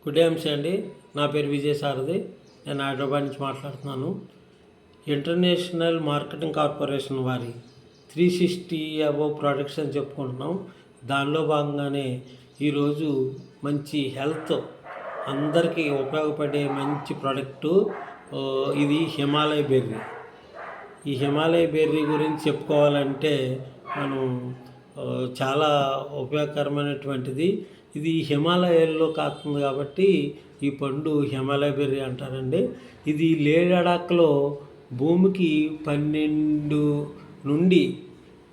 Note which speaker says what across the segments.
Speaker 1: Good day అండి. నా పేరు విజయసారథి. నేను హైదరాబాద్ నుంచి మాట్లాడుతున్నాను. ఇంటర్నేషనల్ మార్కెటింగ్ కార్పొరేషన్ వారి 360 అబోవ్ ప్రొడక్ట్స్ అని చెప్పుకుంటున్నాం. దానిలో భాగంగానే ఈరోజు మంచి హెల్త్ అందరికీ ఉపయోగపడే మంచి ప్రోడక్టు ఇది హిమాలయ బెర్రీ. ఈ హిమాలయ బెర్రీ గురించి చెప్పుకోవాలంటే మనం చాలా ఉపయోగకరమైనటువంటిది. ఇది హిమాలయాల్లో కాస్తుంది కాబట్టి ఈ పండు హిమాలయ బెర్రీ అంటారండి. ఇది లే లడాఖ్లో భూమికి 12,000 నుండి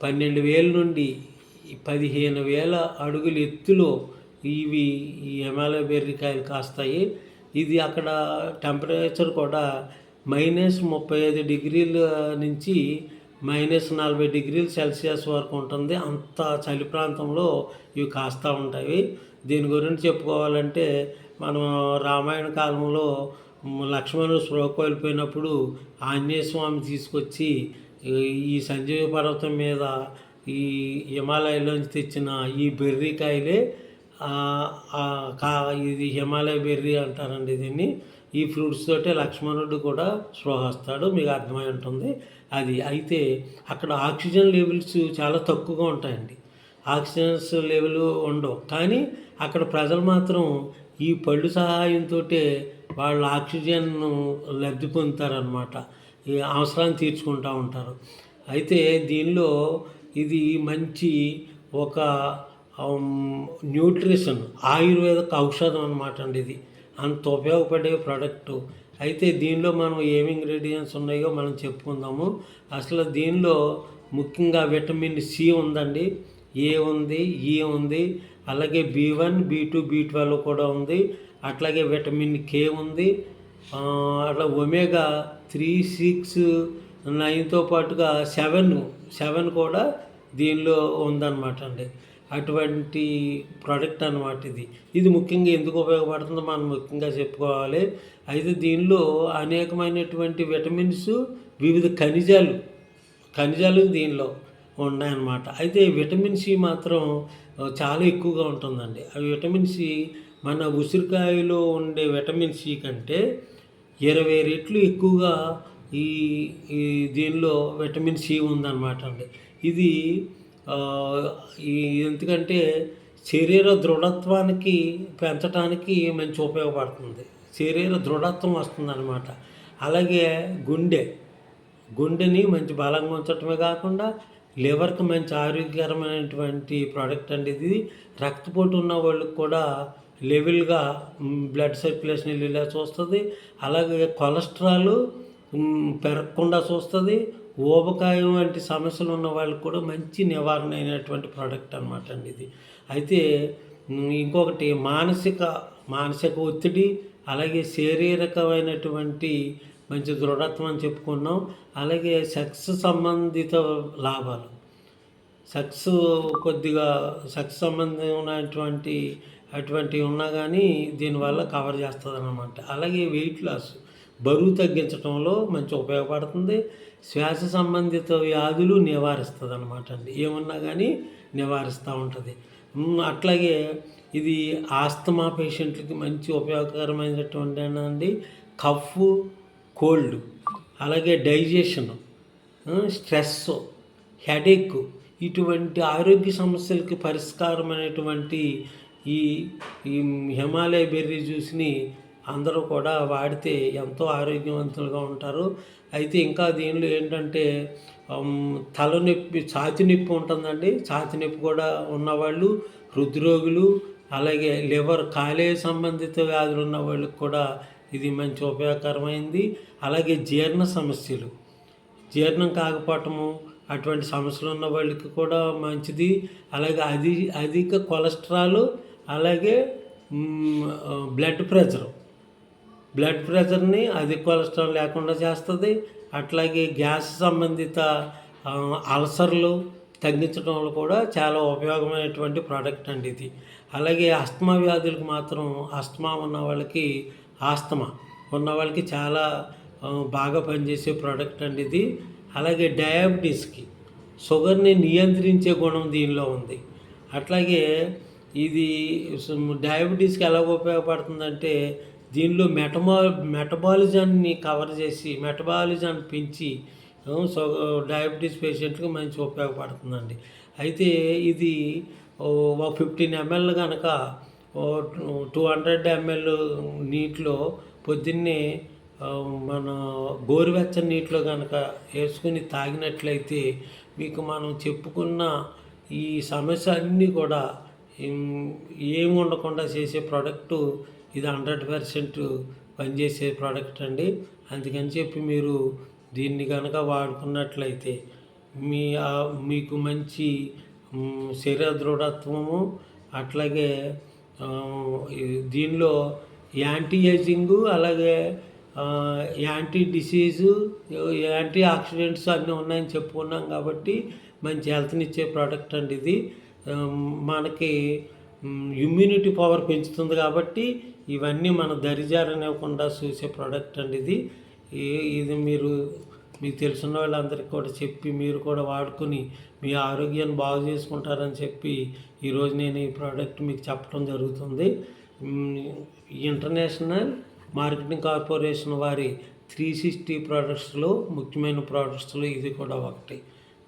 Speaker 1: 15,000 అడుగుల ఎత్తులో ఈ హిమాలయ బెర్రీ కాయలు కాస్తాయి. ఇది అక్కడ టెంపరేచర్ కూడా -35 డిగ్రీల నుంచి -40 డిగ్రీల సెల్సియస్ వరకు ఉంటుంది. అంత చలి ప్రాంతంలో ఇవి కాస్తూ ఉంటాయి. దీని గురించి చెప్పుకోవాలంటే మనం రామాయణ కాలంలో లక్ష్మణుడు స్పృహ కోల్పోయినప్పుడు ఆంజనేయ స్వామి తీసుకొచ్చి ఈ సంజీవ పర్వతం మీద ఈ హిమాలయాలోంచి తెచ్చిన ఈ బెర్రీ కాయలే ఇది హిమాలయ బెర్రీ అంటారండి. దీన్ని ఈ ఫ్రూట్స్ తోటే లక్ష్మణుడు కూడా స్పృహ వస్తాడు, మీకు అర్థమై ఉంటుంది. అది అయితే అక్కడ ఆక్సిజన్ లెవెల్స్ చాలా తక్కువగా ఉంటాయండి. ఆక్సిజన్స్ లెవెల్ ఉండవు, కానీ అక్కడ ప్రజలు మాత్రం ఈ పళ్ళు సహాయంతో వాళ్ళు ఆక్సిజన్ను లబ్ధి పొందుతారనమాట. ఈ అవసరాన్ని తీర్చుకుంటూ ఉంటారు. అయితే దీనిలో ఇది మంచి ఒక న్యూట్రిషన్ ఆయుర్వేదిక ఔషధం అనమాట అండి. ఇది అంత ఉపయోగపడే ప్రోడక్టు. అయితే దీనిలో మనం ఏమి ఇంగ్రీడియంట్స్ ఉన్నాయో మనం చెప్పుకుందాము. అసలు దీనిలో ముఖ్యంగా విటమిన్ సి ఉందండి, ఏ ఉంది, ఈ ఉంది, అలాగే B1, B2, B12 కూడా ఉంది. అట్లాగే విటమిన్ కే ఉంది. అట్లా ఒమేగా 3, 6, 9తో పాటుగా 7 కూడా దీనిలో ఉందన్నమాట అండి. అటువంటి ప్రోడక్ట్ అనమాట ఇది ముఖ్యంగా ఎందుకు ఉపయోగపడుతుందో మనం ముఖ్యంగా చెప్పుకోవాలి. అయితే దీనిలో అనేకమైనటువంటి విటమిన్స్, వివిధ ఖనిజాలు దీనిలో ఉన్నాయన్నమాట. అయితే విటమిన్ సి మాత్రం చాలా ఎక్కువగా ఉంటుందండి. ఆ విటమిన్ సి మన ఉసిరికాయలో ఉండే విటమిన్ సి కంటే 20 రెట్లు ఎక్కువగా ఈ దీనిలో విటమిన్ సి ఉందన్నమాట అండి. ఇది ఎందుకంటే శరీర దృఢత్వానికి పెంచడానికి మంచి ఉపయోగపడుతుంది. శరీర దృఢత్వం వస్తుందన్నమాట. అలాగే గుండెని మంచి బలంగా ఉంచడమే కాకుండా లివర్కి మంచి ఆరోగ్యకరమైనటువంటి ప్రోడక్ట్ అండి. ఇది రక్తపోటు ఉన్న వాళ్ళకి కూడా లెవెల్గా బ్లడ్ సర్క్యులేషన్ వెళ్ళేలా చూస్తుంది. అలాగే కొలెస్ట్రాల్ పెరగకుండా చూస్తుంది. ఊబకాయం వంటి సమస్యలు ఉన్న వాళ్ళకి కూడా మంచి నివారణ అయినటువంటి ప్రోడక్ట్ అనమాట అండి ఇది. అయితే ఇంకొకటి మానసిక ఒత్తిడి, అలాగే శారీరకమైనటువంటి మంచి దృఢత్వం అని చెప్పుకున్నాం. అలాగే సెక్స్ సంబంధిత లాభాలు, కొద్దిగా సెక్స్ సంబంధమైనటువంటి అటువంటివి ఉన్నా కానీ దీనివల్ల కవర్ చేస్తుంది అన్నమాట. అలాగే వెయిట్ లాస్, బరువు తగ్గించడంలో మంచి ఉపయోగపడుతుంది. శ్వాస సంబంధిత వ్యాధులు నివారిస్తుంది అనమాట అండి. ఏమన్నా కానీ నివారిస్తూ ఉంటుంది. అట్లాగే ఇది ఆస్తమా పేషెంట్లకి మంచి ఉపయోగకరమైనటువంటి అండి. కఫ్, కోల్డ్, అలాగే డైజెషన్, స్ట్రెస్, హెడేక్, ఇటువంటి ఆరోగ్య సమస్యలకి పరిష్కారమైనటువంటి ఈ హిమాలయ బెర్రీ జ్యూస్ని అందరూ కూడా వాడితే ఎంతో ఆరోగ్యవంతులుగా ఉంటారు. అయితే ఇంకా దీనిలో ఏంటంటే తలనొప్పి, ఛాతీ నొప్పి ఉంటుందండి. ఛాతీ నొప్పి కూడా ఉన్నవాళ్ళు, హృద్రోగులు, అలాగే లివర్, కాలేయ సంబంధిత వ్యాధులు ఉన్న వాళ్ళకి కూడా ఇది మంచి ఉపయోగకరమైంది. అలాగే జీర్ణ సమస్యలు, జీర్ణం కాకపోవటము, అటువంటి సమస్యలు ఉన్న వాళ్ళకి కూడా మంచిది. అలాగే అధిక కొలెస్ట్రాల్, అలాగే బ్లడ్ ప్రెషర్ని, అధిక కొలెస్ట్రాల్ లేకుండా చేస్తుంది. అట్లాగే గ్యాస్ సంబంధిత అల్సర్లు తగ్గించడంలో కూడా చాలా ఉపయోగమైనటువంటి ప్రోడక్ట్ అండి ఇది. అలాగే ఆస్తమా వ్యాధులకు మాత్రం ఆస్తమా ఉన్న వాళ్ళకి చాలా బాగా పనిచేసే ప్రోడక్ట్ అండి ఇది. అలాగే డయాబెటీస్కి, షుగర్ని నియంత్రించే గుణం దీనిలో ఉంది. అట్లాగే ఇది డయాబెటీస్కి ఎలా ఉపయోగపడుతుందంటే దీనిలో మెటబాలిజాన్ని కవర్ చేసి మెటబాలిజాన్ని పెంచి సో డయాబెటీస్ పేషెంట్కి మంచి ఉపయోగపడుతుందండి. అయితే ఇది 15 ml కనుక 200 ml నీటిలో పొద్దున్నే మన గోరువెచ్చని నీటిలో కనుక వేసుకుని తాగినట్లయితే మీకు మనం చెప్పుకున్న ఈ సమస్య అన్నీ కూడా ఏమి ఉండకుండా చేసే ప్రోడక్టు ఇది 100% పనిచేసే ప్రోడక్ట్ అండి. అందుకని చెప్పి మీరు దీన్ని కనుక వాడుకున్నట్లయితే మీకు మంచి శరీర దృఢత్వము, అట్లాగే దీనిలో యాంటీ ఏజింగు, అలాగే యాంటీ డిసీజు, యాంటీ ఆక్సిడెంట్స్ అన్నీ ఉన్నాయని చెప్పుకున్నాం కాబట్టి మంచి హెల్త్నిచ్చే ప్రోడక్ట్ అండి ఇది. మనకి ఇమ్యూనిటీ పవర్ పెంచుతుంది కాబట్టి ఇవన్నీ మన దరిజారనివ్వకుండా చూసే ప్రోడక్ట్ అండి ఇది. ఇది మీకు తెలిసిన వాళ్ళందరికీ కూడా చెప్పి మీరు కూడా వాడుకొని మీ ఆరోగ్యాన్ని బాగు చేసుకుంటారని చెప్పి ఈరోజు నేను ఈ ప్రోడక్ట్ మీకు చెప్పడం జరుగుతుంది. ఇంటర్నేషనల్ మార్కెటింగ్ కార్పొరేషన్ వారి 360 ప్రోడక్ట్స్లో ముఖ్యమైన ప్రోడక్ట్స్లో ఇది కూడా ఒకటి.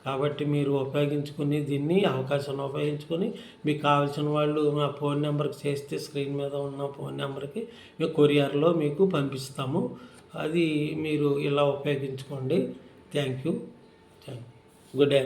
Speaker 1: కాబట్టి మీరు ఉపయోగించుకుని దీన్ని అవకాశాన్ని ఉపయోగించుకొని మీకు కావాల్సిన వాళ్ళు మా ఫోన్ నెంబర్కి చేస్తే స్క్రీన్ మీద ఉన్న ఫోన్ నెంబర్కి మేము కొరియర్లో మీకు పంపిస్తాము. అది మీరు ఇలా ఉపయోగించుకోండి. Thank you. Good day.